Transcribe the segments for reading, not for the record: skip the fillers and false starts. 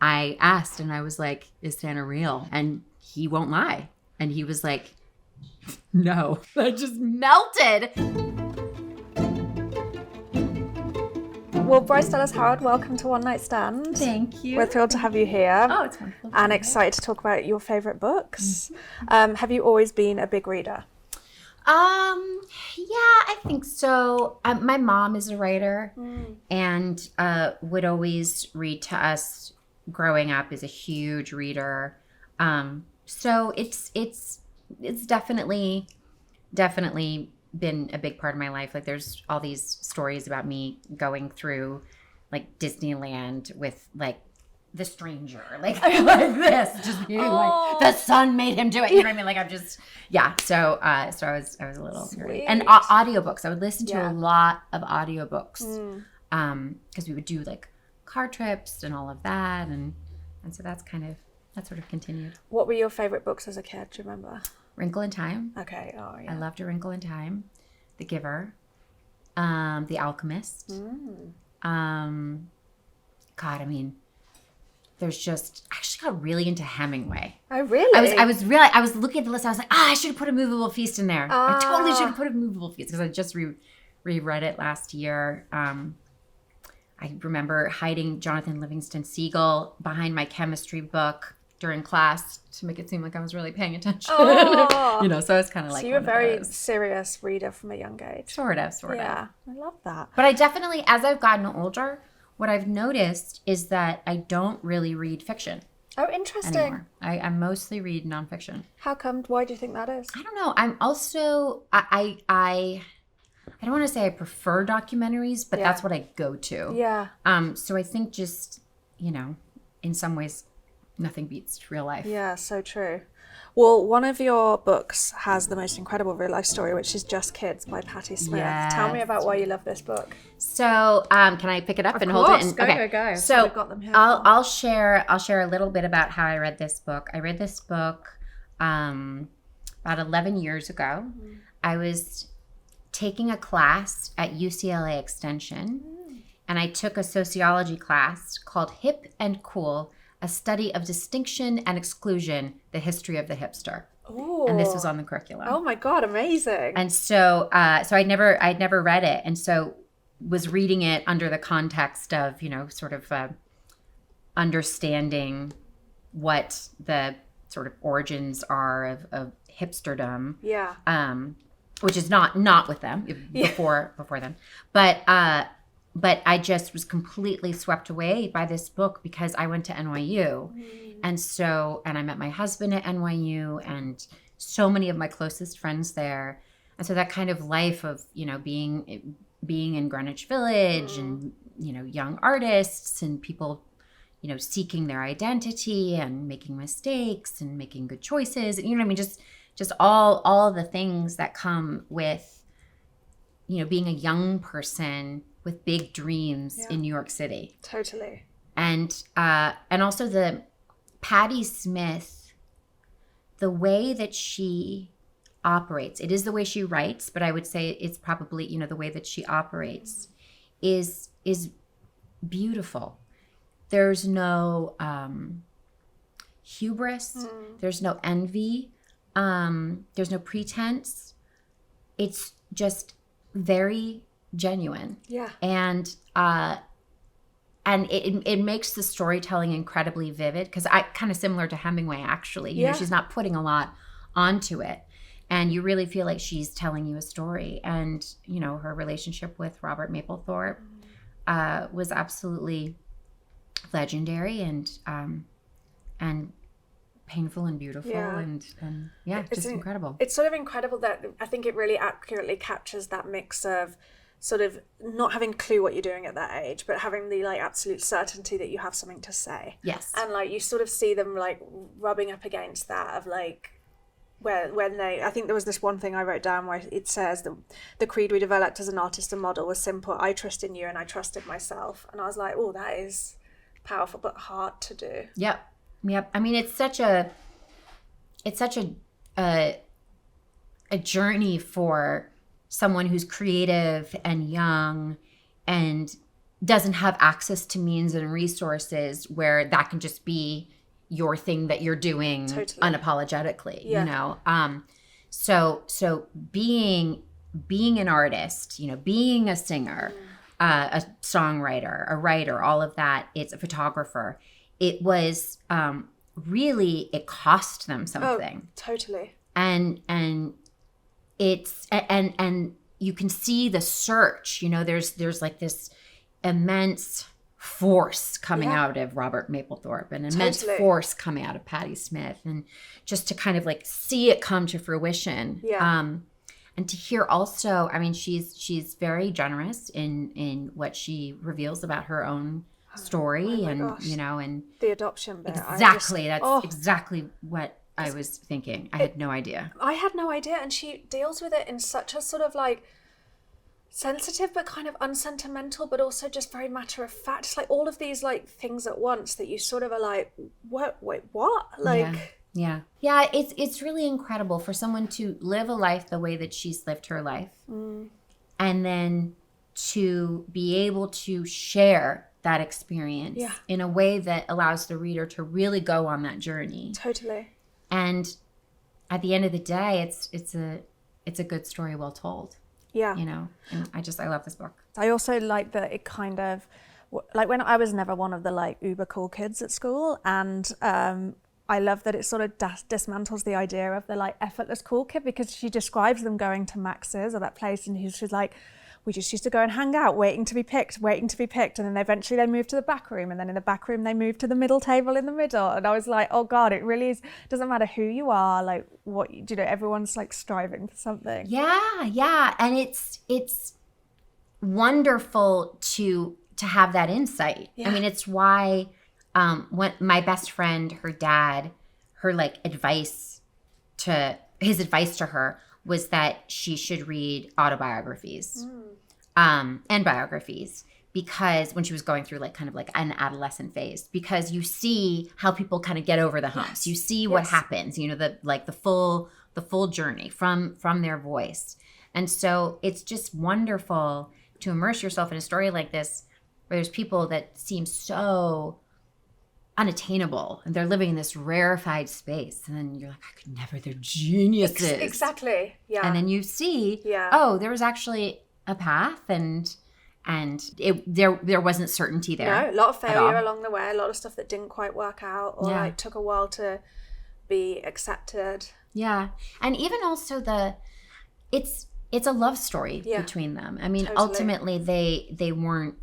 I asked and I was like, is Santa real? And he won't lie. And he was like, no. I just melted. Well, Bryce Dallas Howard, welcome to One Nightstand. Thank you. We're thrilled to have you here. Oh, it's wonderful. And excited to talk about your favourite books. Have you always been a big reader? Yeah, I think so. My mom is a writer and would always read to us growing up, is a huge reader. So it's definitely been a big part of my life. Like there's all these stories about me going through like Disneyland with like the stranger, like this, just being like the sun made him do it. You know what I mean? Like I'm just, yeah. So I was a little nerdy. And audiobooks. I would listen to a lot of audiobooks because we would do like car trips and all of that, and so that sort of continued. What were your favorite books as a kid? Do you remember? Wrinkle in Time. Okay. Oh yeah. I loved A Wrinkle in Time, The Giver, The Alchemist. God, I mean, there's just, I actually got really into Hemingway. Oh, really? I was looking at the list. I was like, I should have put A Movable Feast in there. I totally should have put A Movable Feast because I just reread it last year. I remember hiding Jonathan Livingston Seagull behind my chemistry book during class to make it seem like I was really paying attention. You know, so I was kind of like, so you were a very serious reader from a young age. Sort of. Yeah, I love that. But I definitely, as I've gotten older, what I've noticed is that I don't really read fiction. Oh, interesting. Anymore. I mostly read nonfiction. How come? Why do you think that is? I don't know. I'm also, I don't want to say I prefer documentaries, but that's what I go to. Yeah. So I think just, you know, in some ways, nothing beats real life. Yeah, so true. Well, one of your books has the most incredible real life story, which is Just Kids by Patti Smith. Yes. Tell me about why you love this book. So, can I pick it up and hold it? And, Go. So we've got them here. I'll share a little bit about how I read this book. I read this book about 11 years ago. I was taking a class at UCLA Extension, and I took a sociology class called Hip and Cool, a study of distinction and exclusion, the history of the hipster. Ooh. And this was on the curriculum. Oh my God, amazing. And so I'd never read it. And so was reading it under the context of, you know, sort of understanding what the sort of origins are of hipsterdom. Yeah. Which is not with them before them. But I just was completely swept away by this book because I went to NYU. And I met my husband at NYU and so many of my closest friends there. And so that kind of life of, you know, being in Greenwich Village and, you know, young artists and people, you know, seeking their identity and making mistakes and making good choices. You know what I mean? Just all the things that come with, you know, being a young person with big dreams in New York City. Totally. And also the Patti Smith, the way that she operates, it is the way she writes, but I would say it's probably, you know, the way that she operates is beautiful. There's no hubris. There's no envy. There's no pretense. It's just very genuine. Yeah. And it makes the storytelling incredibly vivid because I kind of similar to Hemingway actually. You know, she's not putting a lot onto it. And you really feel like she's telling you a story. And, you know, her relationship with Robert Mapplethorpe was absolutely legendary and painful and beautiful and just incredible. It's sort of incredible that I think it really accurately captures that mix of sort of not having a clue what you're doing at that age, but having the like absolute certainty that you have something to say. Yes. And like you sort of see them like rubbing up against that of like when they, I think there was this one thing I wrote down where it says that the creed we developed as an artist and model was simple. I trust in you and I trusted myself. And I was like, oh, that is powerful but hard to do. Yep. I mean, it's such a journey for someone who's creative and young and doesn't have access to means and resources where that can just be your thing that you're doing unapologetically, you know? So being an artist, you know, being a singer, a songwriter, a writer, all of that, it's a photographer. It was really, it cost them something. Oh, totally. And it's, and you can see the search, you know, there's like this immense force coming out of Robert Mapplethorpe, an immense force coming out of Patti Smith, and just to kind of like see it come to fruition. And to hear also, I mean, she's very generous in what she reveals about her own story, you know, and the adoption bit. Exactly. That's exactly what I was thinking. I had no idea. I had no idea. And she deals with it in such a sort of like sensitive but kind of unsentimental, but also just very matter of fact. It's like all of these like things at once that you sort of are like, what? Wait, what? Like, yeah. It's really incredible for someone to live a life the way that she's lived her life, and then to be able to share that experience in a way that allows the reader to really go on that journey. Totally. And at the end of the day, it's a good story well told. Yeah. You know, and I love this book. I also like that it kind of, like when I was never one of the like uber cool kids at school, and I love that it sort of dismantles the idea of the like effortless cool kid, because she describes them going to Max's or that place, and she's like, we just used to go and hang out waiting to be picked, and then eventually they moved to the back room, and then in the back room they moved to the middle table in the middle. And I was like, oh God, it really is, doesn't matter who you are, like what you know, everyone's like striving for something. Yeah. And it's wonderful to have that insight. I mean, it's why when my best friend, her dad, his advice to her was that she should read autobiographies and biographies, because when she was going through like kind of like an adolescent phase, because you see how people kind of get over the humps. You see what happens, you know, the full journey from their voice. And so it's just wonderful to immerse yourself in a story like this, where there's people that seem so unattainable and they're living in this rarefied space, and then you're like, I could never, they're geniuses. Exactly. Yeah. And then you see, oh, there was actually a path, and there wasn't certainty there. No, a lot of failure along the way, a lot of stuff that didn't quite work out, or like took a while to be accepted. Yeah. And even also it's a love story between them. I mean, ultimately they weren't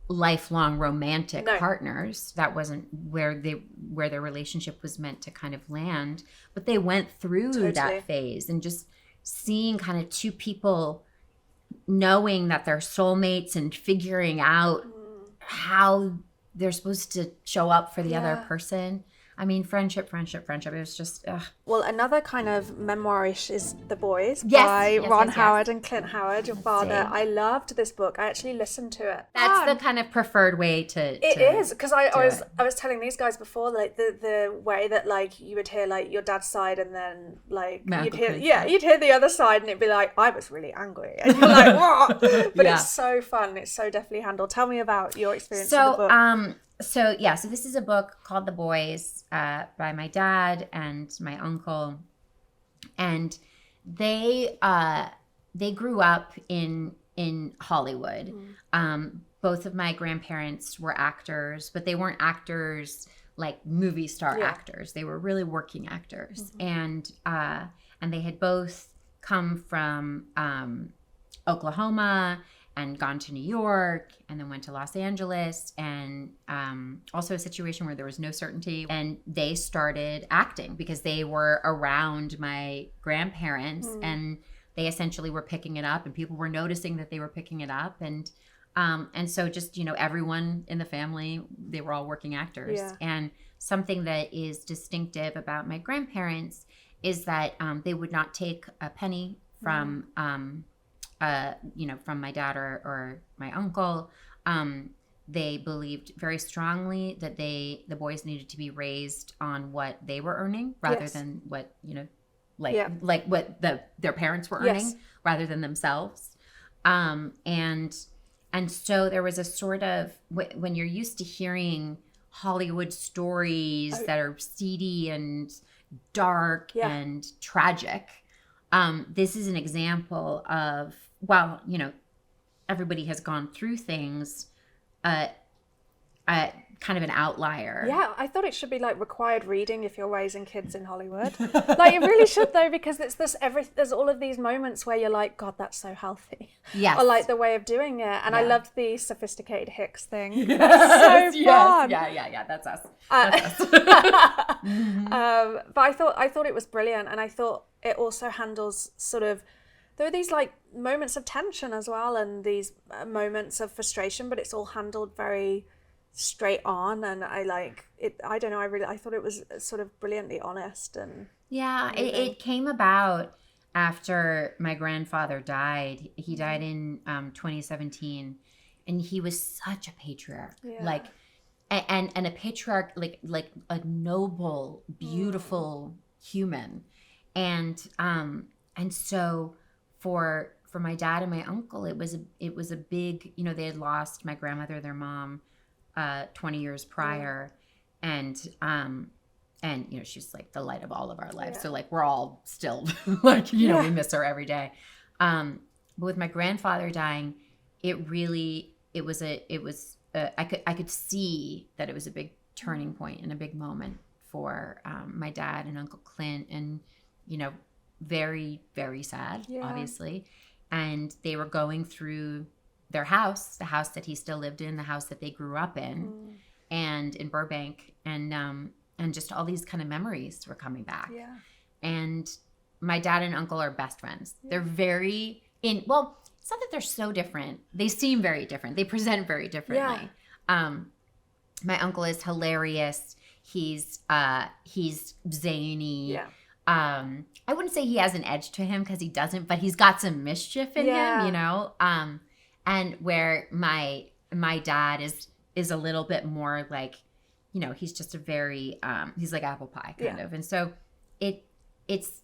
lifelong romantic partners. That wasn't where their relationship was meant to kind of land, but they went through that phase, and just seeing kind of two people knowing that they're soulmates and figuring out how they're supposed to show up for the other person. I mean, friendship. It was just, Well, another kind of memoirish is The Boys by Ron Howard and Clint Howard, your father. I loved this book. I actually listened to it. That's the kind of preferred way to It is, because I was telling these guys before, like the way that like you would hear like your dad's side, and then like you'd hear the other side, and it'd be like, I was really angry, and you're like, what? But it's so fun. It's so deftly handled. Tell me about your experience with the book. So this is a book called The Boys by my dad and my uncle, and they grew up in Hollywood. Both of my grandparents were actors, but they weren't actors like movie star actors. They were really working actors, and they had both come from Oklahoma and gone to New York, and then went to Los Angeles, and also a situation where there was no certainty. And they started acting because they were around my grandparents, and they essentially were picking it up, and people were noticing that they were picking it up. And so just, you know, everyone in the family, they were all working actors. Yeah. And something that is distinctive about my grandparents is that they would not take a penny from from my dad or my uncle. They believed very strongly that the boys needed to be raised on what they were earning rather than what, like what their parents were earning rather than themselves. And And so there was a sort of, when you're used to hearing Hollywood stories that are seedy and dark and tragic, this is an example of, well, you know, everybody has gone through things, kind of an outlier. Yeah, I thought it should be like required reading if you're raising kids in Hollywood. Like it really should though, because it's there's all of these moments where you're like, God, that's so healthy. Yes. Or like the way of doing it. And I loved the sophisticated Hicks thing. Yes, That's so fun. Yeah, that's us. But I thought it was brilliant, and I thought it also handles sort of, there are these like moments of tension as well, and these moments of frustration, but it's all handled very straight on, and I like it. I don't know, I thought it was sort of brilliantly honest. And it came about after my grandfather died. He died in 2017, and he was such a patriarch, like and a patriarch, like a noble, beautiful human. And so for my dad and my uncle, it was a big, you know, they had lost my grandmother, their mom, 20 years prior. And you know, she's like the light of all of our lives. So like we're all still like, you know, we miss her every day. But with my grandfather dying, I could see that it was a big turning point and a big moment for my dad and Uncle Clint, and, you know, very, very sad, obviously. And they were going through their house, the house that he still lived in, the house that they grew up in, and in Burbank, and just all these kind of memories were coming back. Yeah. And my dad and uncle are best friends. Yeah. They're very well, it's not that they're so different. They seem very different. They present very differently. Yeah. My uncle is hilarious. He's zany. Yeah. I wouldn't say he has an edge to him, because he doesn't, but he's got some mischief in him, you know? And where my dad is a little bit more like, you know, he's just a very, he's like apple pie kind of. And so it's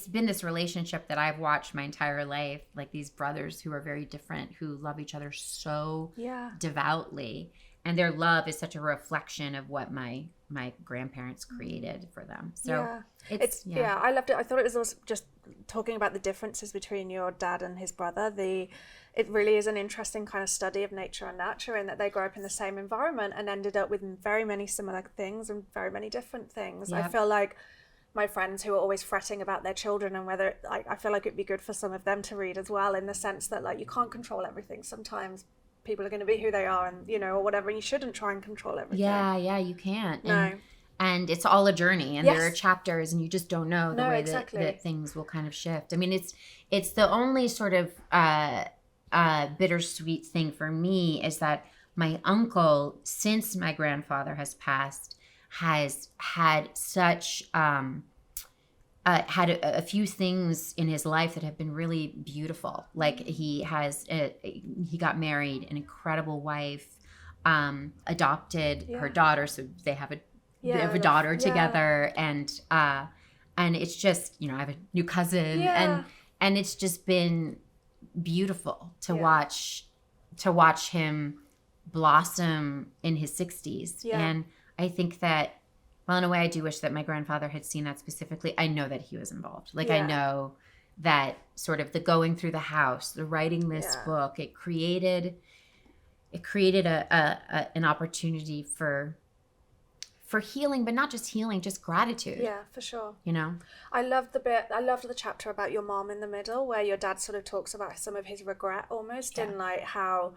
been this relationship that I've watched my entire life, like these brothers who are very different, who love each other so devoutly. And their love is such a reflection of what my grandparents created for them. So it's I loved it. I thought it was also just talking about the differences between your dad and his brother. It really is an interesting kind of study of nature and nurture, in that they grew up in the same environment and ended up with very many similar things and very many different things. Yep. I feel like my friends who are always fretting about their children, and whether I feel like it'd be good for some of them to read as well, in the sense that like you can't control everything. Sometimes people are going to be who they are, and you know, or whatever, and you shouldn't try and control everything. Yeah, you can't. No. And it's all a journey, and there are chapters, and you just don't know the way that things will kind of shift. I mean, it's the only sort of bittersweet thing for me is that my uncle, since my grandfather has passed, has had such had a few things in his life that have been really beautiful. Like he got married, an incredible wife, adopted her daughter, so they have a daughter together, and it's just, you know, I have a new cousin, and it's just been beautiful to watch him blossom in his 60s. And I think that, well, in a way, I do wish that my grandfather had seen that specifically. I know that he was involved. Like, I know that sort of the going through the house, the writing this book, it created an opportunity for healing, but not just healing, just gratitude. Yeah, for sure. You know? I loved the chapter about your mom in the middle, where your dad sort of talks about some of his regret almost, and like how,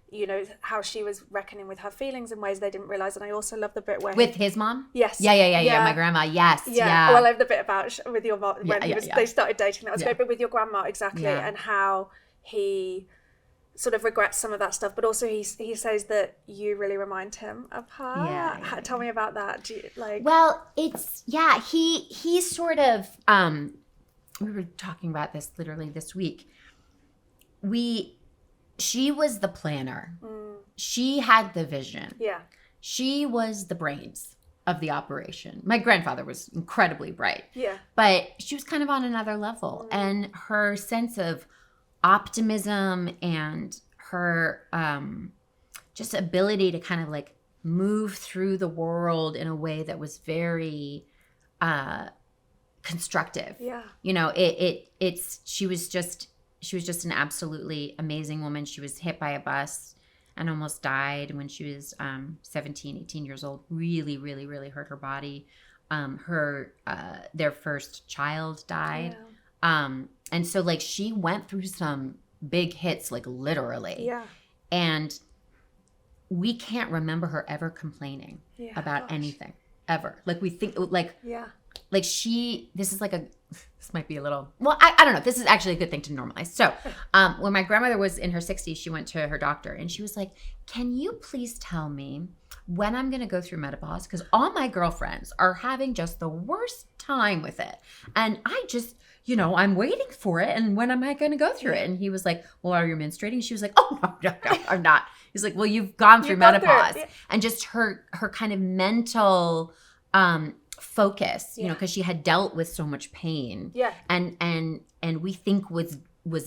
you know, how she was reckoning with her feelings in ways they didn't realize. And I also love the bit where with his mom. Yes. Yeah. My grandma. Yes. Yeah. Well, I love the bit about with your mom when they started dating. That was great. But with your grandma, exactly, and how he sort of regrets some of that stuff, but also he says that you really remind him of her. Tell me about that. Do you, like? Well, it's he's sort of we were talking about this literally this week. She was the planner. She had the vision. Yeah. She was the brains of the operation. My grandfather was incredibly bright. Yeah. But she was kind of on another level. And her sense of optimism and her just ability to kind of like move through the world in a way that was very constructive. Yeah. You know, she was just an absolutely amazing woman. She was hit by a bus and almost died when she was 17, 18 years old. Really, really, really hurt her body. Their first child died. Yeah. And so like she went through some big hits, like literally. Yeah. And we can't remember her ever complaining about anything ever. Like we think like, like this might be a little, well, I don't know. This is actually a good thing to normalize. So when my grandmother was in her 60s, she went to her doctor and she was like, can you please tell me when I'm going to go through menopause? Because all my girlfriends are having just the worst time with it. And I just, you know, I'm waiting for it. And when am I going to go through it? And he was like, well, are you menstruating? She was like, oh, no, I'm not. He's like, well, you've gone through menopause. And just her kind of mental focus, you know, because she had dealt with so much pain. Yeah. And we think was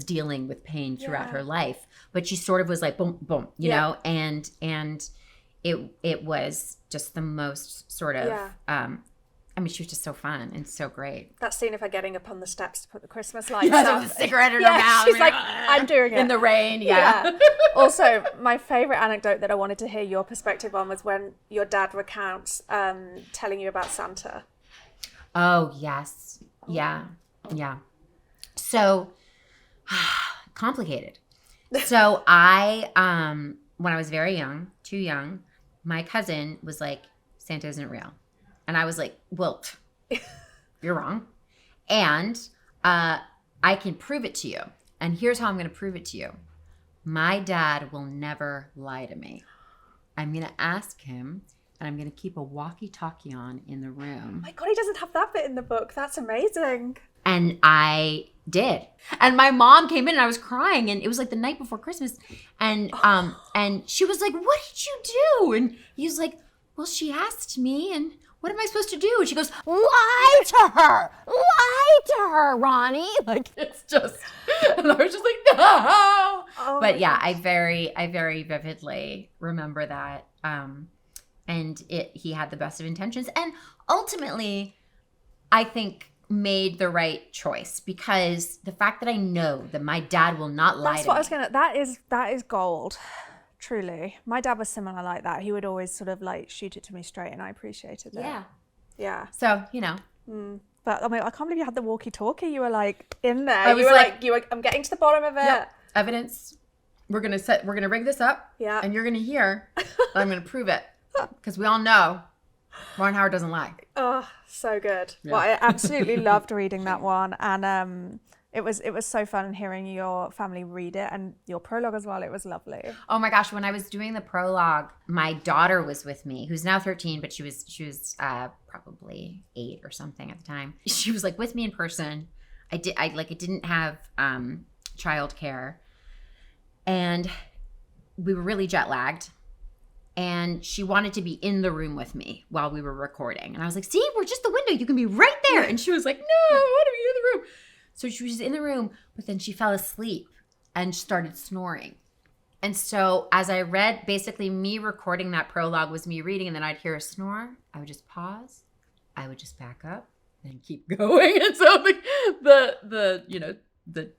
dealing with pain throughout her life. But she sort of was like, boom, boom, you know, and it was just the most sort of I mean, she was just so fun and so great. That scene of her getting up on the steps to put the Christmas lights up. With a cigarette in her mouth. She's like, I'm doing it. In the rain, Also, my favourite anecdote that I wanted to hear your perspective on was when your dad recounts telling you about Santa. Oh, yes. Yeah. Yeah. So, complicated. So, I, when I was very young, too young, my cousin was like, Santa isn't real. And I was like, well, you're wrong. And I can prove it to you. And here's how I'm going to prove it to you. My dad will never lie to me. I'm going to ask him, and I'm going to keep a walkie-talkie on in the room. Oh my God, he doesn't have that bit in the book. That's amazing. And I did. And my mom came in and I was crying, and it was like the night before Christmas. And she was like, what did you do? And he was like, well, she asked me, and what am I supposed to do? And she goes, lie to her. Lie to her, Ronnie. Like, it's just, and I was just like, no. Oh, but yeah, I very vividly remember that. And he had the best of intentions. And ultimately, I think made the right choice, because the fact that I know that my dad will not lie to me. That is gold. Truly. My dad was similar like that. He would always sort of like shoot it to me straight, and I appreciated it. Yeah. Yeah. So, you know. But I mean, I can't believe you had the walkie-talkie. You were like in there. I was like, I'm getting to the bottom of it. Yep. Evidence. We're going to rig this up. Yeah. And you're going to hear, but I'm going to prove it. Because we all know Ron Howard doesn't lie. Oh, so good. Yeah. Well, I absolutely loved reading that one. And it was so fun hearing your family read it, and your prologue as well. It was lovely. Oh my gosh, when I was doing the prologue, my daughter was with me, who's now 13, but she was probably 8 or something at the time. She was like with me in person. I didn't have childcare, and we were really jet lagged. And she wanted to be in the room with me while we were recording. And I was like, see, we're just the window. You can be right there. And she was like, no, I want to be in the room. So she was in the room, but then she fell asleep and started snoring. And so as I read, basically me recording that prologue was me reading, and then I'd hear a snore. I would just pause. I would just back up and keep going. And so the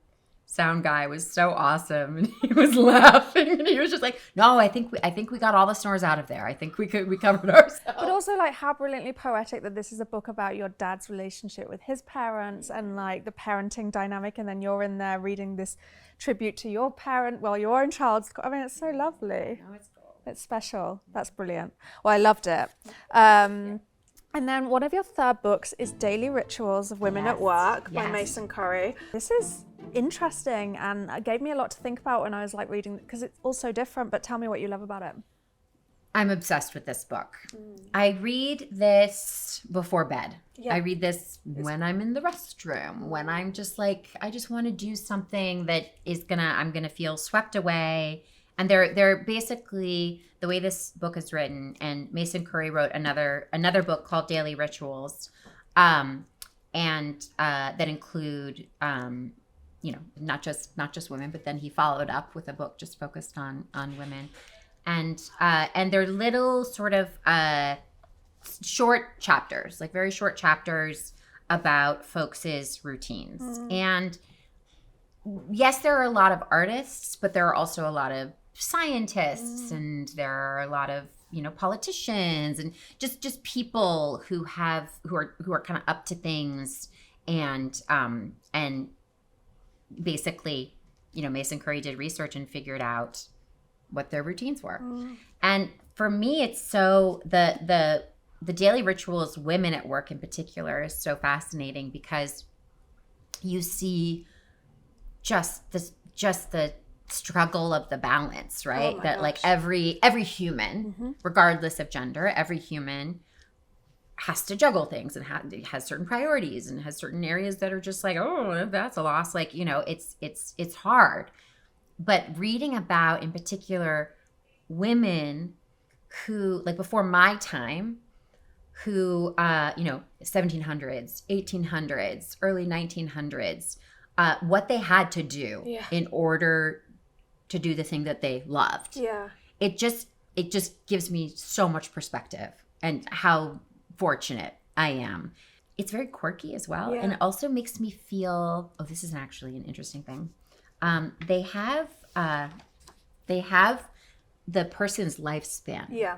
sound guy was so awesome, and he was laughing, and he was just like, no, I think we got all the snores out of there. I think we covered ourselves. But also, like, how brilliantly poetic that this is a book about your dad's relationship with his parents and like the parenting dynamic, and then you're in there reading this tribute to your parent while your own child's. I mean, it's so lovely. No, it's cool. It's special. That's brilliant. Well, I loved it. And then one of your third books is Daily Rituals of Women at Work by Mason Currey. This is interesting and it gave me a lot to think about when I was like reading, because it's all so different, but tell me what you love about it. I'm obsessed with this book. I read this before bed. Yeah. I read this when I'm in the restroom, when I'm just like, I just want to do something that I'm gonna feel swept away. And they're basically, the way this book is written, and Mason Currey wrote another book called Daily Rituals, and that include not just women, but then he followed up with a book just focused on women. And they're little sort of short chapters, like very short chapters about folks' routines. And yes, there are a lot of artists, but there are also a lot of scientists, and there are a lot of politicians, and just people who are kind of up to things, and basically, Mason Currey did research and figured out what their routines were. And for me, it's so the daily rituals, women at work in particular, is so fascinating because you see just the struggle of the balance, right? Oh my that gosh. like every human, regardless of gender, every human has to juggle things and has certain priorities and has certain areas that are just like, oh, that's a loss. Like, it's hard. But reading about, in particular, women who, like before my time, who, 1700s, 1800s, early 1900s, what they had to do in order to do the thing that they loved. Yeah. It just gives me so much perspective and how fortunate I am. It's very quirky as well. Yeah. And it also makes me feel, this is actually an interesting thing. They have the person's lifespan. Yeah.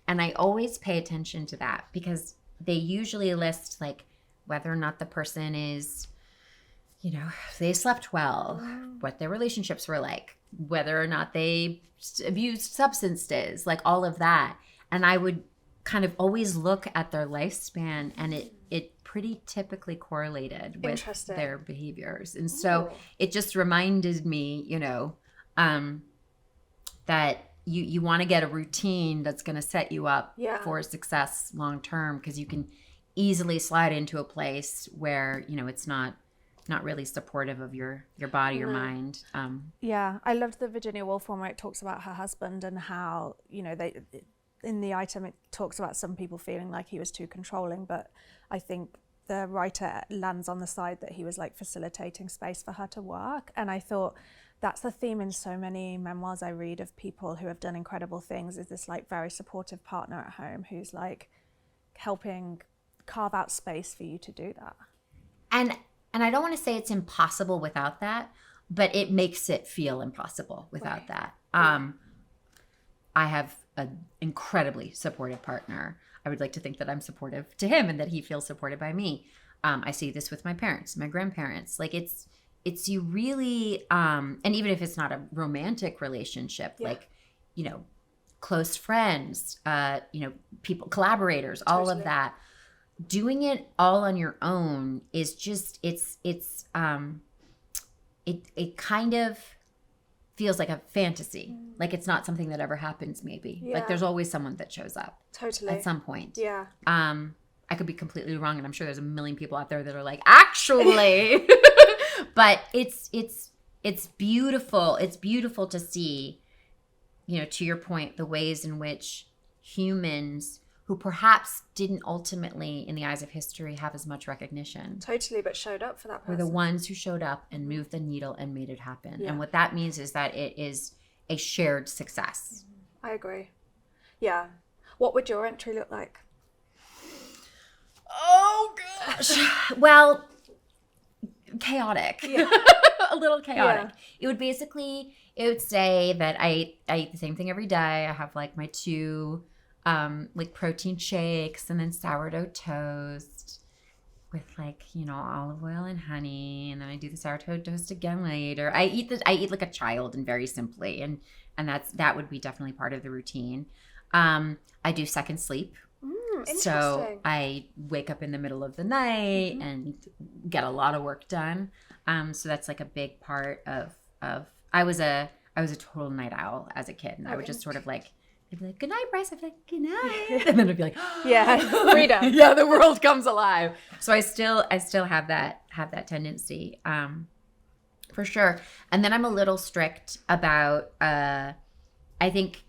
And I always pay attention to that because they usually list like whether or not the person is, they slept well, what their relationships were like, whether or not they abused substances, like all of that. And I would kind of always look at their lifespan, and it pretty typically correlated with their behaviors. And so it just reminded me, that you want to get a routine that's going to set you up for success long term, because you can easily slide into a place where, it's not really supportive of your body or mind. Yeah, I loved the Virginia Woolf one where it talks about her husband and how, they in the item it talks about some people feeling like he was too controlling, but I think the writer lands on the side that he was like facilitating space for her to work. And I thought that's the theme in so many memoirs I read of people who have done incredible things, is this like very supportive partner at home who's like helping carve out space for you to do that. And I don't want to say it's impossible without that, but it makes it feel impossible without that. I have an incredibly supportive partner. I would like to think that I'm supportive to him and that he feels supported by me. I see this with my parents, my grandparents. Like it's you really, and even if it's not a romantic relationship, like, close friends, people, collaborators, all of that. Doing it all on your it kind of feels like a fantasy. Like it's not something that ever happens maybe. Yeah. Like there's always someone that shows up. Totally. At some point. Yeah. I could be completely wrong, and I'm sure there's a million people out there that are like, actually. But it's beautiful. It's beautiful to see, to your point, the ways in which humans who perhaps didn't ultimately, in the eyes of history, have as much recognition. Totally, but showed up for that person. Were the ones who showed up and moved the needle and made it happen. Yeah. And what that means is that it is a shared success. I agree. Yeah. What would your entry look like? Oh, gosh. Well, chaotic. Yeah. A little chaotic. Yeah. It would say that I eat the same thing every day. I have like my 2 like protein shakes and then sourdough toast with like, olive oil and honey. And then I do the sourdough toast again later. I eat like a child and very simply. And that would be definitely part of the routine. I do second sleep. So I wake up in the middle of the night and get a lot of work done. So that's like a big part of I was a total night owl as a kid, and I would just sort of like, I'd be like, good night, Bryce. I'd be like, good night. And then I'd be like, freedom. Yeah, the world comes alive. So I still have that tendency, for sure. And then I'm a little strict about, I think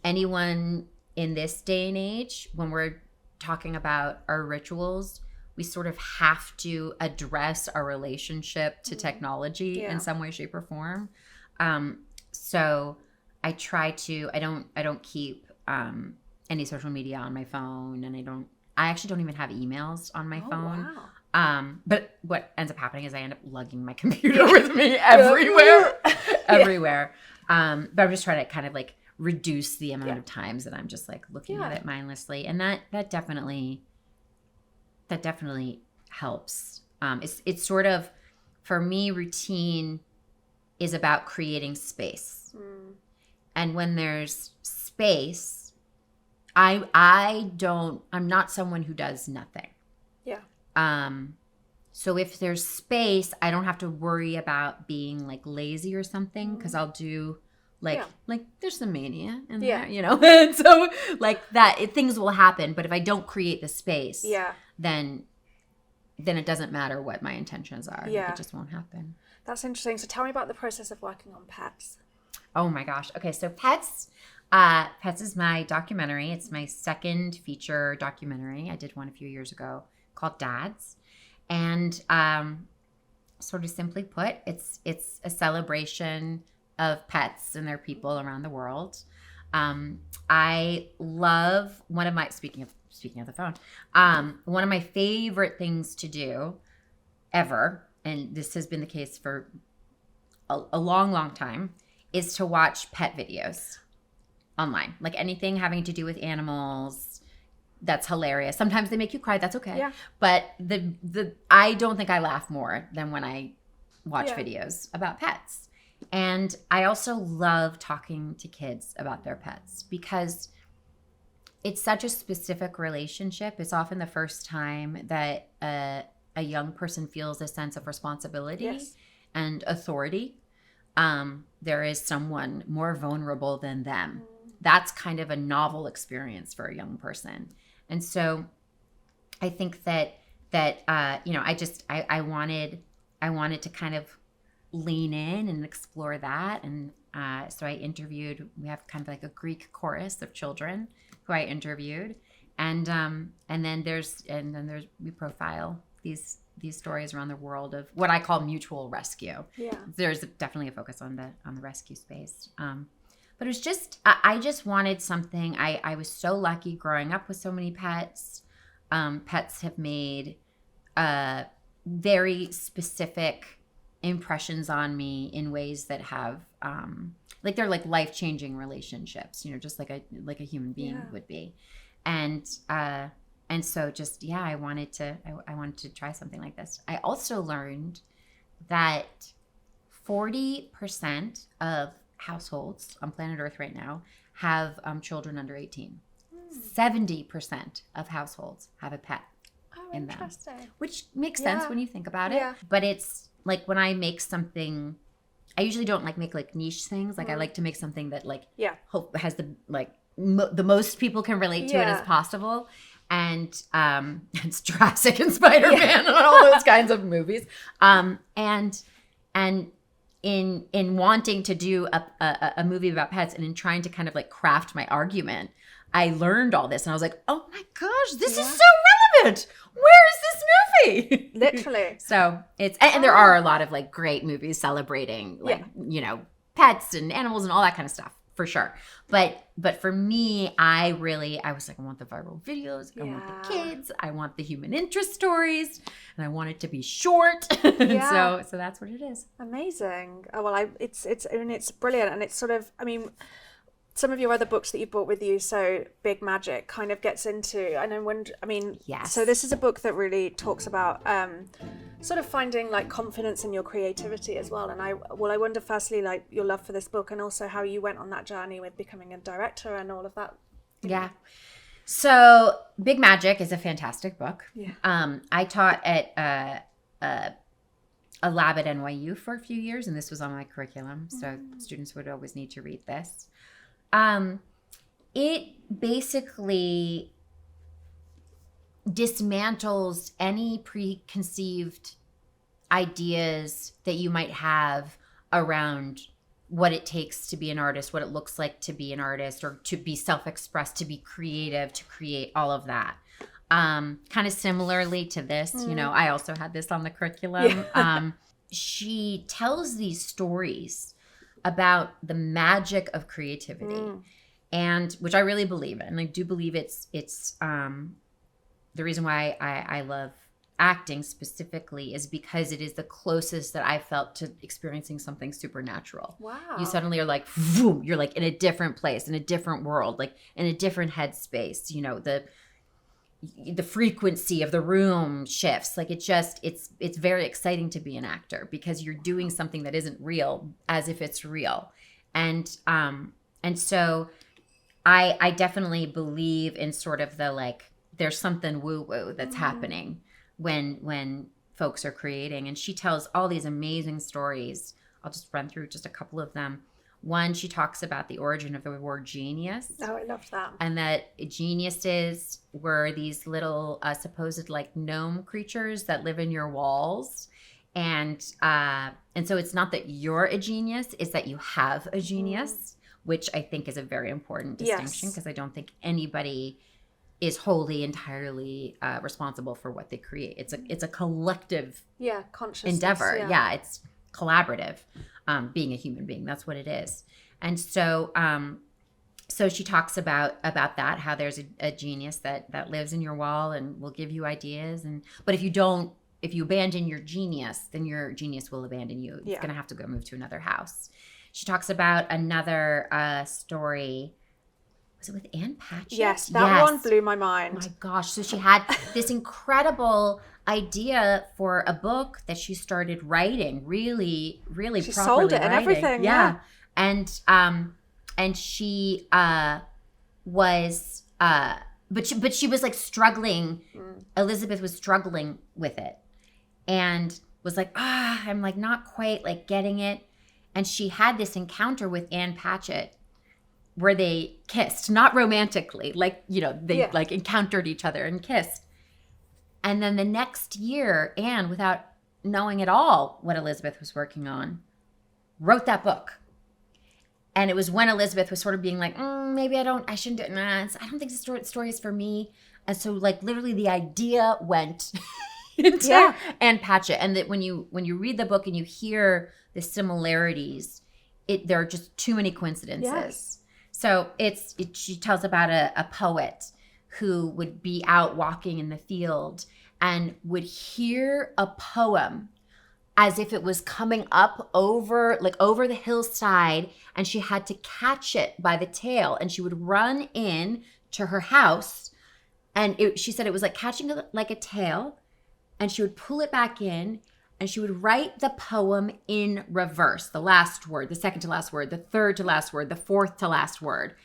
anyone in this day and age, when we're talking about our rituals, we sort of have to address our relationship to technology in some way, shape, or form. So I try to, I don't keep any social media on my phone, and I actually don't even have emails on my phone. Wow. But what ends up happening is I end up lugging my computer with me everywhere. But I'm just trying to kind of like reduce the amount of times that I'm just like looking at it mindlessly. And that definitely helps. It's sort of, for me, routine is about creating space. And when there's space, I'm not someone who does nothing. Yeah. So if there's space, I don't have to worry about being like lazy or something, because I'll do like there's some mania in there, you know. And so like things will happen. But if I don't create the space, then it doesn't matter what my intentions are. Yeah. Like, it just won't happen. That's interesting. So tell me about the process of working on Pets. Oh my gosh. Okay, so Pets is my documentary. It's my second feature documentary. I did one a few years ago called Dads. And sort of simply put, it's a celebration of pets and their people around the world. I love speaking of the phone, one of my favorite things to do ever, and this has been the case for a long, long time, is to watch pet videos online. Like anything having to do with animals, that's hilarious. Sometimes they make you cry, that's okay. Yeah. But I don't think I laugh more than when I watch videos about pets. And I also love talking to kids about their pets, because it's such a specific relationship. It's often the first time that a young person feels a sense of responsibility and authority. There is someone more vulnerable than them. That's kind of a novel experience for a young person. And so I think that I wanted to kind of lean in and explore that. And so we have kind of like a Greek chorus of children who I interviewed. And then we profile these stories around the world of what I call mutual rescue. Yeah. There's definitely a focus on the rescue space. But it was just, I just wanted something. I was so lucky growing up with so many pets. Pets have made very specific impressions on me in ways that have, they're like life-changing relationships, just like a human being would be. And so just, I wanted to try something like this. I also learned that 40% of households on planet Earth right now have children under 18. 70% of households have a pet in them, which makes sense when you think about it. But it's like, when I make something, I usually don't make niche things. I like to make something that hope has the the most people can relate to it as possible. And it's Jurassic and Spider-Man and all those kinds of movies. And in wanting to do a movie about pets, and in trying to kind of craft my argument, I learned all this, and I was like, oh my gosh, this is so relevant. Where is this movie? Literally. So it's, and there are a lot of great movies celebrating pets and animals and all that kind of stuff, for sure. But for me, I was like, I want the viral videos. I want the kids. I want the human interest stories, and I want it to be short. So that's what it is. Amazing. Oh, well, it's brilliant, and it's sort of, some of your other books that you brought with you, so Big Magic, kind of gets into, yes. So this is a book that really talks about sort of finding confidence in your creativity as well. And I wonder firstly your love for this book, and also how you went on that journey with becoming a director and all of that. Yeah. So Big Magic is a fantastic book. Yeah. I taught at a lab at NYU for a few years, and this was on my curriculum. So students would always need to read this. It basically dismantles any preconceived ideas that you might have around what it takes to be an artist, what it looks like to be an artist, or to be self-expressed, to be creative, to create all of that. kind of similarly to this, you know, I also had this on the curriculum. She tells these stories about the magic of creativity, and which I really believe in. And I do believe it's the reason why I love acting specifically is because it is the closest that I felt to experiencing something supernatural. Wow. You suddenly are like, boom, you're like in a different place, in a different world, like in a different headspace. You know, the frequency of the room shifts. Like it's very exciting to be an actor because you're doing something that isn't real as if it's real. And so I definitely believe in sort of the like, there's something woo-woo that's happening when folks are creating. And she tells all these amazing stories. I'll just run through just a couple of them. One, she talks about the origin of the word genius. Oh, I loved that. And that geniuses were these little supposed like gnome creatures that live in your walls. And so it's not that you're a genius, it's that you have a genius, which I think is a very important distinction because I don't think anybody is wholly entirely responsible for what they create. It's a collective consciousness endeavor. Yeah, it's collaborative. Being a human being, that's what it is. And so so she talks about that, how there's a genius that lives in your wall and will give you ideas, but if you abandon your genius, then your genius will abandon you. It's gonna have to go move to another house. She talks about another story. Was it with Ann Patchett? Yes, that one blew my mind. Oh my gosh. So she had this incredible idea for a book that she started writing, really, really she properly sold it and writing. everything. Yeah. And she was but she was like struggling. Elizabeth was struggling with it and was like, I'm like not quite like getting it. And she had this encounter with Ann Patchett where they kissed, not romantically, like, you know, they like encountered each other and kissed. And then the next year, Anne, without knowing at all what Elizabeth was working on, wrote that book. And it was when Elizabeth was sort of being like, maybe I shouldn't do it. I don't think the story is for me. And so like literally the idea went into Ann Patchett. And that when you read the book and you hear the similarities, there are just too many coincidences. Yes. So she tells about a poet who would be out walking in the field and would hear a poem as if it was coming up over the hillside, and she had to catch it by the tail, and she would run in to her house, and she said it was like catching like a tail, and she would pull it back in, and she would write the poem in reverse, the last word, the second to last word, the third to last word, the fourth to last word.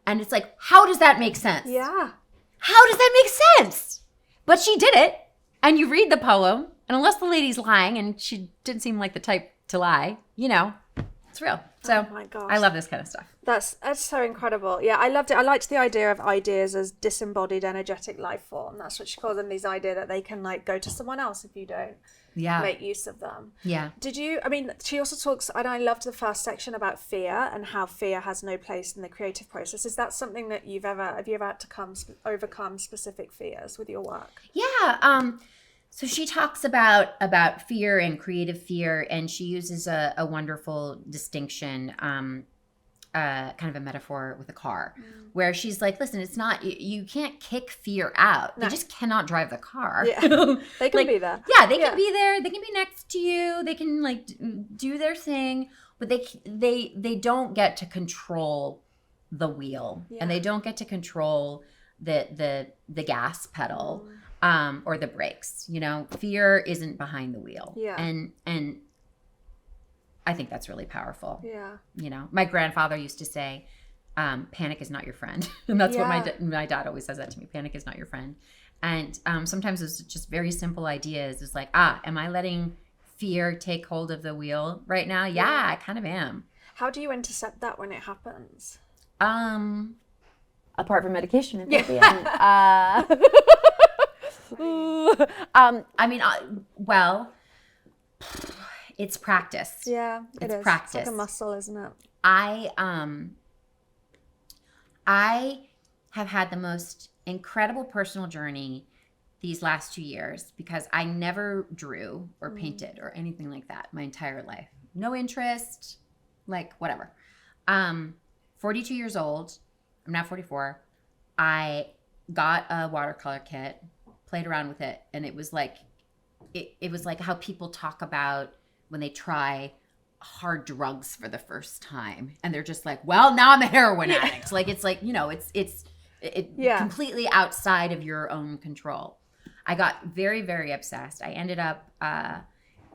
And it's like, how does that make sense? Yeah. How does that make sense? But she did it. And you read the poem, and unless the lady's lying, and she didn't seem like the type to lie, you know, it's real. So oh my gosh. I love this kind of stuff. That's so incredible. Yeah, I loved it. I liked the idea of ideas as disembodied energetic life form. That's what she calls them, these idea that they can like go to someone else if you don't make use of them. Yeah. She also talks, and I loved the first section about fear and how fear has no place in the creative process. Is that something that have you ever had to overcome specific fears with your work? Yeah. So she talks about fear and creative fear, and she uses a wonderful distinction, kind of a metaphor with a car, where she's like, listen, it's not, you can't kick fear out. No. You just cannot drive the car. Yeah. They can be there. Yeah, they can be there. They can be next to you. They can like do their thing, but they don't get to control the wheel, and they don't get to control the gas pedal. Or the brakes, you know, fear isn't behind the wheel. Yeah. And I think that's really powerful. Yeah. You know, my grandfather used to say, panic is not your friend. And that's what my dad always says that to me. Panic is not your friend. And sometimes it's just very simple ideas. It's like, am I letting fear take hold of the wheel right now? Yeah, I kind of am. How do you intercept that when it happens? Apart from medication and therapy. It's practice. Yeah, it's practice. It's like a muscle, isn't it? I have had the most incredible personal journey these last 2 years because I never drew or painted or anything like that my entire life. No interest, like whatever. 42 years old. I'm now 44. I got a watercolor kit, played around with it, and it was like it was like how people talk about when they try hard drugs for the first time and they're just like, well, now I'm a heroin addict. Like it's like, it's completely outside of your own control. I got very, very obsessed. I ended up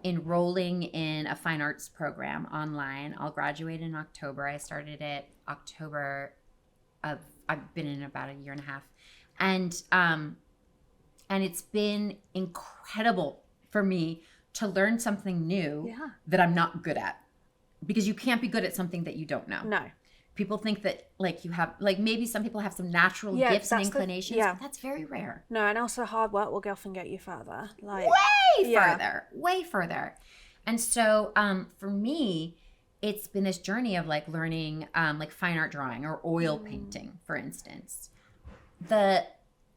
enrolling in a fine arts program online. I'll graduate in October. I started it October of, I've been in about a year and a half. And it's been incredible for me to learn something new that I'm not good at. Because you can't be good at something that you don't know. No. People think that like you have, like maybe some people have some natural gifts and inclinations, but that's very rare. No, and also hard work will often get you further. Like way further. And so for me, it's been this journey of like learning like fine art drawing or oil painting, for instance.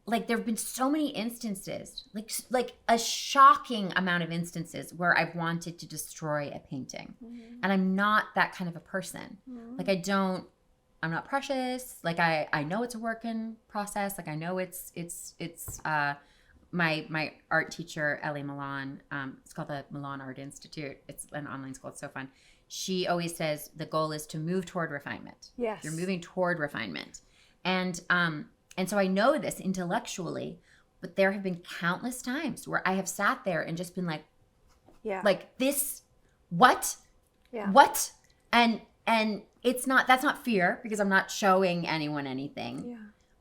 Like there have been so many instances, like a shocking amount of instances where I've wanted to destroy a painting. And I'm not that kind of a person. Like I'm not precious. Like I know it's a work in process. Like I know it's my art teacher, Ellie Milan, it's called the Milan Art Institute. It's an online school. It's so fun. She always says the goal is to move toward refinement. Yes. You're moving toward refinement. And so I know this intellectually, but there have been countless times where I have sat there and just been like, like this, what? Yeah. What? And that's not fear because I'm not showing anyone anything. Yeah.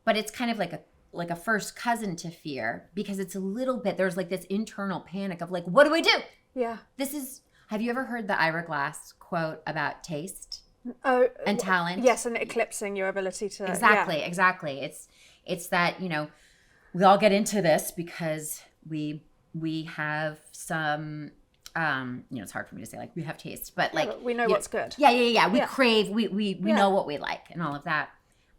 But it's kind of like a first cousin to fear because it's a little bit, there's like this internal panic of like, what do I do? Yeah. Have you ever heard the Ira Glass quote about taste? Oh, and talent? Yes, and eclipsing your ability to... Exactly. It's that, we all get into this because we have some, it's hard for me to say, like, we have taste, but like... But we know what's good. Yeah. We crave, we know what we like and all of that.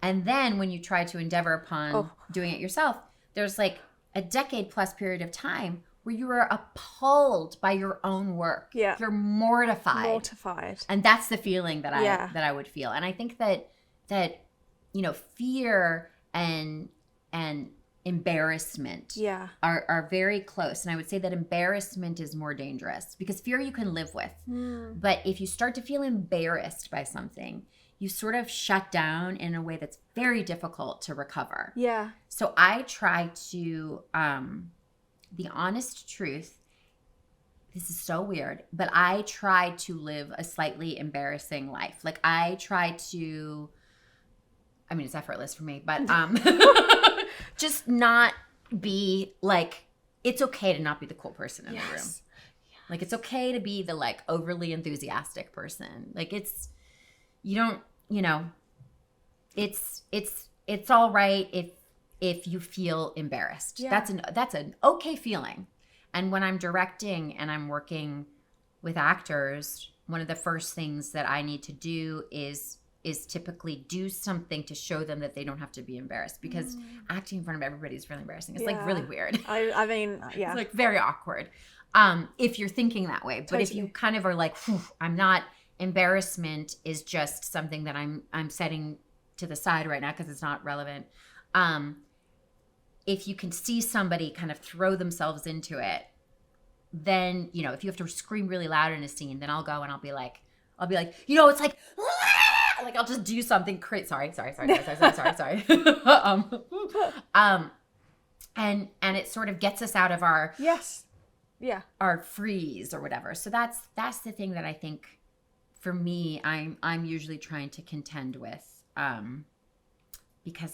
And then when you try to endeavor upon doing it yourself, there's like a decade plus period of time where you were appalled by your own work. Yeah. You're mortified. And that's the feeling that I would feel. And I think that fear and embarrassment are very close. And I would say that embarrassment is more dangerous because fear you can live with. But if you start to feel embarrassed by something, you sort of shut down in a way that's very difficult to recover. Yeah. So I try to... the honest truth, this is so weird, but I try to live a slightly embarrassing life. Like I try to, it's effortless for me, but just not be like, it's okay to not be the cool person in the room. Like it's okay to be the like overly enthusiastic person. Like it's, it's all right if you feel embarrassed. That's an okay feeling. And when I'm directing and I'm working with actors, one of the first things that I need to do is typically do something to show them that they don't have to be embarrassed because acting in front of everybody is really embarrassing. It's like really weird. I mean, It's like very awkward if you're thinking that way. But if you kind of are like, I'm not, embarrassment is just something that I'm setting to the side right now because it's not relevant. If you can see somebody kind of throw themselves into it, then, if you have to scream really loud in a scene, then I'll go and I'll be like, it's like, like I'll just do something crazy. Sorry. And it sort of gets us out of our, our freeze or whatever. So that's the thing that I think for me, I'm usually trying to contend with, because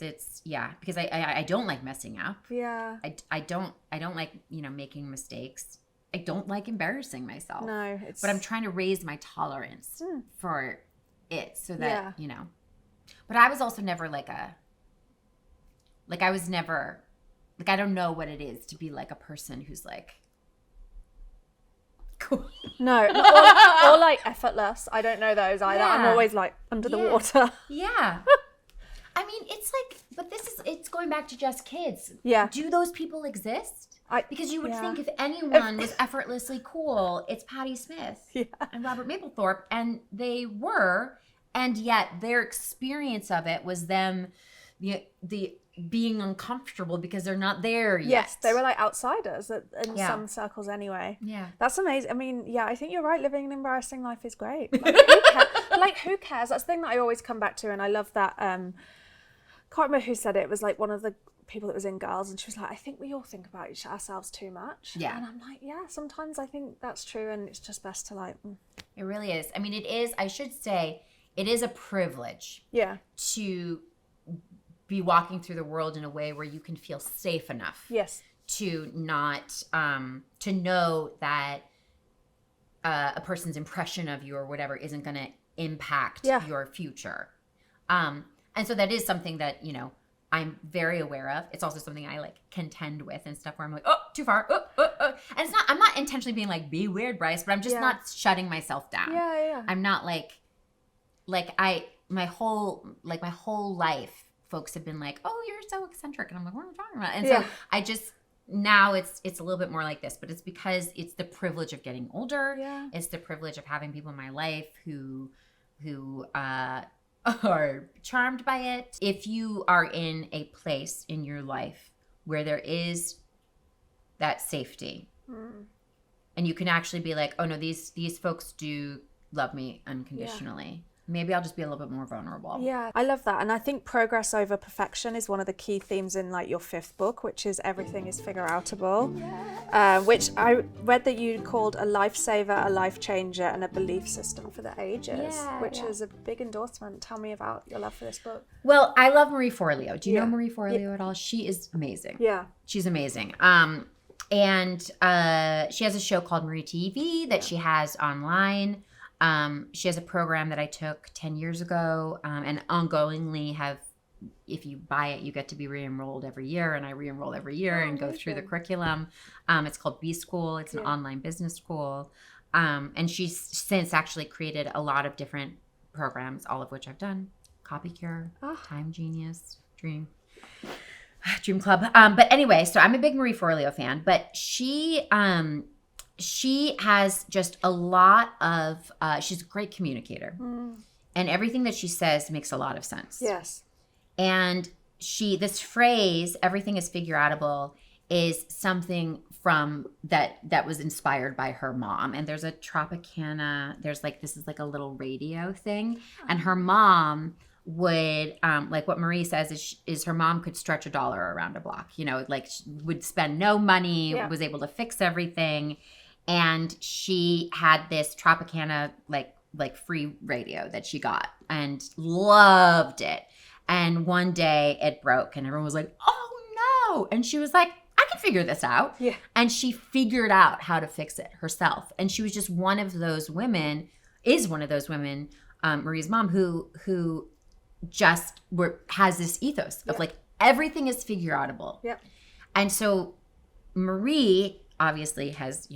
because I don't like messing up. Yeah. I don't like, making mistakes. I don't like embarrassing myself. No, but I'm trying to raise my tolerance for it so that, but I was also never I don't know what it is to be like a person who's like, cool. No, or like effortless. I don't know those either. I'm always like under the water. Yeah. I mean, it's like, but it's going back to just kids. Yeah. Do those people exist? Because you would think if anyone was effortlessly cool, it's Patti Smith and Robert Mapplethorpe, and they were, and yet their experience of it was them, the being uncomfortable because they're not there yet. Yes, they were like outsiders in some circles anyway. Yeah. That's amazing. I mean, I think you're right. Living an embarrassing life is great. Like, who cares? That's the thing that I always come back to, and I love that. Can't remember who said it. It was like one of the people that was in Girls, and she was like, I think we all think about ourselves too much. Yeah. And I'm like, sometimes I think that's true, and it's just best to like... It really is. I mean, it is, I should say, it is a privilege to be walking through the world in a way where you can feel safe enough to not to know that a person's impression of you or whatever isn't going to impact your future, and so that is something that I'm very aware of. It's also something I like contend with and stuff where I'm like, oh, too far, and it's not, I'm not intentionally being be weird, Bryce, but I'm just not shutting myself down. I'm not my whole life folks have been like, oh, you're so eccentric. And I'm like, what are we talking about? And so I just, now it's a little bit more like this, but it's because it's the privilege of getting older. Yeah. It's the privilege of having people in my life who are charmed by it. If you are in a place in your life where there is that safety and you can actually be like, oh no, these folks do love me unconditionally. Maybe I'll just be a little bit more vulnerable. Yeah, I love that. And I think progress over perfection is one of the key themes in your 5th book, which is Everything is Figureoutable, which I read that you called a lifesaver, a life changer, and a belief system for the ages, which is a big endorsement. Tell me about your love for this book. Well, I love Marie Forleo. Do you know Marie Forleo at all? She is amazing. Yeah. She's amazing. And she has a show called Marie TV that she has online. She has a program that I took 10 years ago, and ongoingly have, if you buy it, you get to be re-enrolled every year, and I re-enroll every year and go through the curriculum. It's called B School. It's an online business school. And she's since actually created a lot of different programs, all of which I've done. Copy Cure, Time Genius, Dream Club. But anyway, so I'm a big Marie Forleo fan, but she has just a lot of, she's a great communicator. And everything that she says makes a lot of sense. Yes. And this phrase, everything is figureoutable, is something from that was inspired by her mom. And there's a Tropicana, this is like a little radio thing. And her mom would, like what Marie says is her mom could stretch $1 around a block, would spend no money, was able to fix everything. And she had this Tropicana like free radio that she got and loved it. And one day it broke and everyone was like, oh no. And she was like, I can figure this out. Yeah. And she figured out how to fix it herself. And she was just one of those women, Marie's mom, who just has this ethos of everything is figureoutable. Yep. And so Marie obviously has,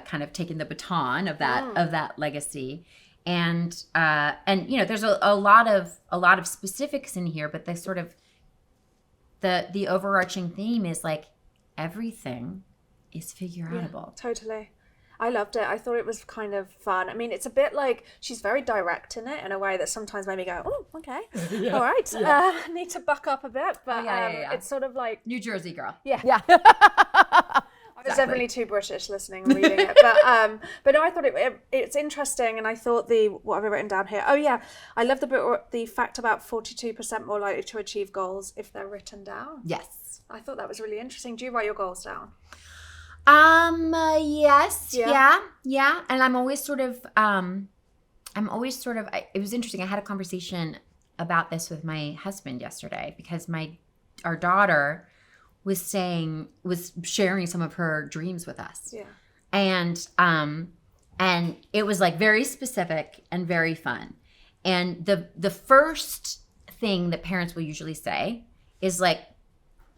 kind of taken the baton of that legacy, and there's a lot of specifics in here, but the sort of the overarching theme is everything is figureoutable. Yeah, totally. I loved it. I thought it was kind of fun. I mean, it's a bit she's very direct in it in a way that sometimes made me go, oh, okay, all right, I need to buck up a bit. But it's sort of like New Jersey girl. Yeah. There's definitely too British listening and reading it, but no, I thought it's interesting, and I thought what have I written down here? Oh yeah, I love the fact about 42% more likely to achieve goals if they're written down. Yes, I thought that was really interesting. Do you write your goals down? Yes, yeah, and I'm always sort of, it was interesting. I had a conversation about this with my husband yesterday because our daughter was sharing some of her dreams with us. Yeah. And it was very specific and very fun. And the first thing that parents will usually say is well,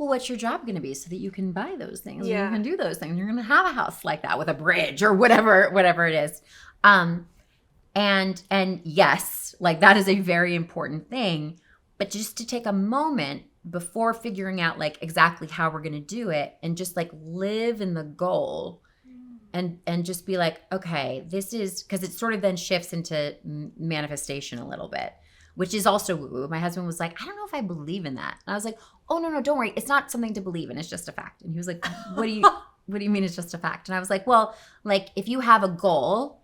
what's your job going to be so that you can buy those things? Yeah. And you can do those things. You're going to have a house like that with a bridge or whatever it is. And yes, like that is a very important thing, but just to take a moment before figuring out like exactly how we're going to do it and just like live in the goal and just be like, okay, this is, because it sort of then shifts into manifestation a little bit, which is also woo-woo. My husband was like, I don't know if I believe in that. And I was like, oh, no, don't worry. It's not something to believe in. It's just a fact. And he was like, what do you mean it's just a fact? And I was like, well, like if you have a goal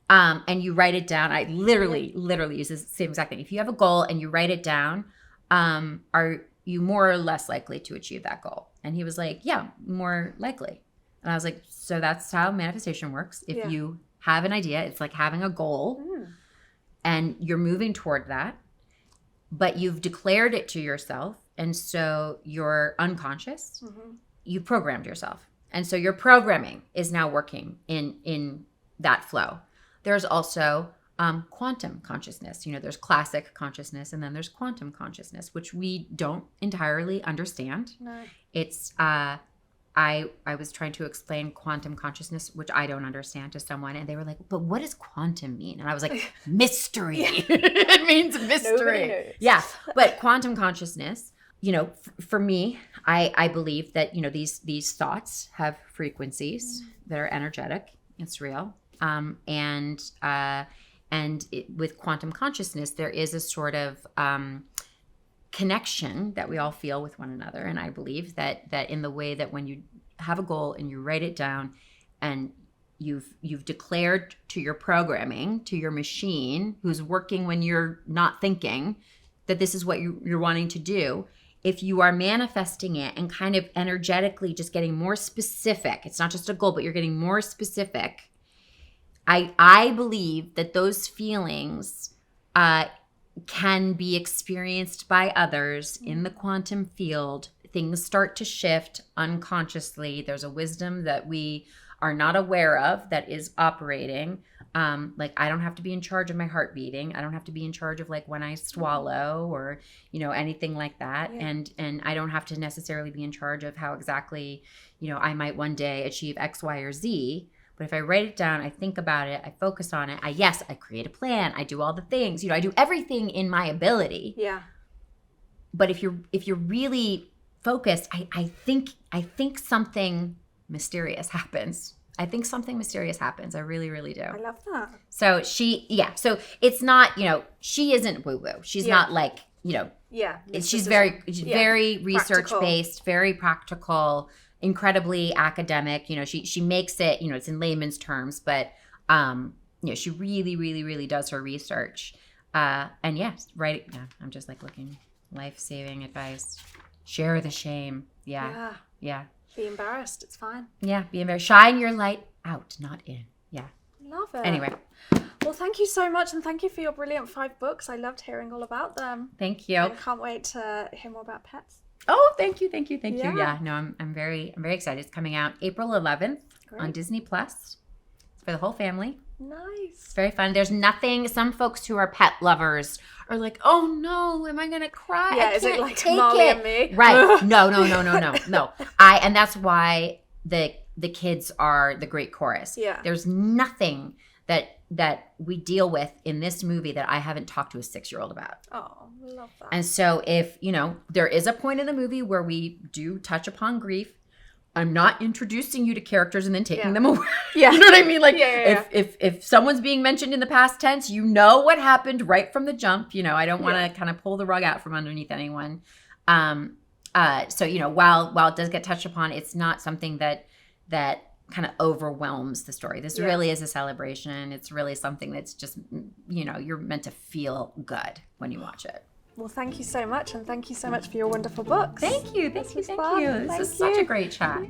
and you write it down, I literally use the same exact thing. If you have a goal and you write it down, are you more or less likely to achieve that goal? And he was like, yeah, more likely. And I was like, so that's how manifestation works. If you have an idea, it's like having a goal and you're moving toward that, but you've declared it to yourself. And so you're unconscious, you programmed yourself. And so your programming is now working in that flow. There's also quantum consciousness. You know, there's classic consciousness and then there's quantum consciousness, which we don't entirely understand. No. It's I was trying to explain quantum consciousness, which I don't understand, to someone, and they were like, but what does quantum mean? And I was like, mystery. It means mystery. Yeah. But quantum consciousness, you know, for me, I believe that, you know, these thoughts have frequencies that are energetic. It's real. And with quantum consciousness, there is a sort of connection that we all feel with one another. And I believe that in the way that when you have a goal and you write it down and you've declared to your programming, to your machine who's working when you're not thinking, that this is what you're wanting to do, if you are manifesting it and kind of energetically just getting more specific, it's not just a goal, but you're getting more specific, I believe that those feelings can be experienced by others in the quantum field. Things start to shift unconsciously. There's a wisdom that we are not aware of that is operating. Like I don't have to be in charge of my heart beating. I don't have to be in charge of like when I swallow or, you know, anything like that. Yeah. And I don't have to necessarily be in charge of how exactly, you know, I might one day achieve X, Y, or Z. But if I write it down, I think about it, I focus on it, I create a plan, I do all the things, you know, I do everything in my ability. Yeah. But if you're really focused, I think something mysterious happens. I think something mysterious happens. I really, really do. I love that. So so it's not, you know, she isn't woo-woo. She's not like, you know, she's very research-based, very practical, incredibly academic. You know, she makes it, you know, it's in layman's terms, but you know, she really, really, really does her research. And yes, right. Yeah, I'm just like looking, life-saving advice. Share the shame. Yeah. Be embarrassed. It's fine. Yeah, be embarrassed. Shine your light out, not in. Yeah. Love it. Anyway. Well, thank you so much, and thank you for your brilliant 5 books. I loved hearing all about them. Thank you. And can't wait to hear more about pets. Oh, thank you. Yeah, no, I'm very excited. It's coming out April 11th on Disney Plus. It's for the whole family. Nice. It's very fun. There's nothing. Some folks who are pet lovers are like, oh no, am I gonna cry? Yeah, is it like Molly and me? Right. No. And that's why the kids are the great chorus. Yeah. There's nothing that we deal with in this movie that I haven't talked to a 6-year-old about. Oh, love that. And so if, you know, there is a point in the movie where we do touch upon grief, I'm not introducing you to characters and then taking them away. Yeah. You know what I mean? Like if someone's being mentioned in the past tense, you know what happened right from the jump. You know, I don't want to kind of pull the rug out from underneath anyone. So, you know, while it does get touched upon, it's not something that kind of overwhelms the story. This really is a celebration. It's really something that's just, you know, you're meant to feel good when you watch it. Well, thank you so much, and thank you so much for your wonderful books. Thank you. This was such a great chat.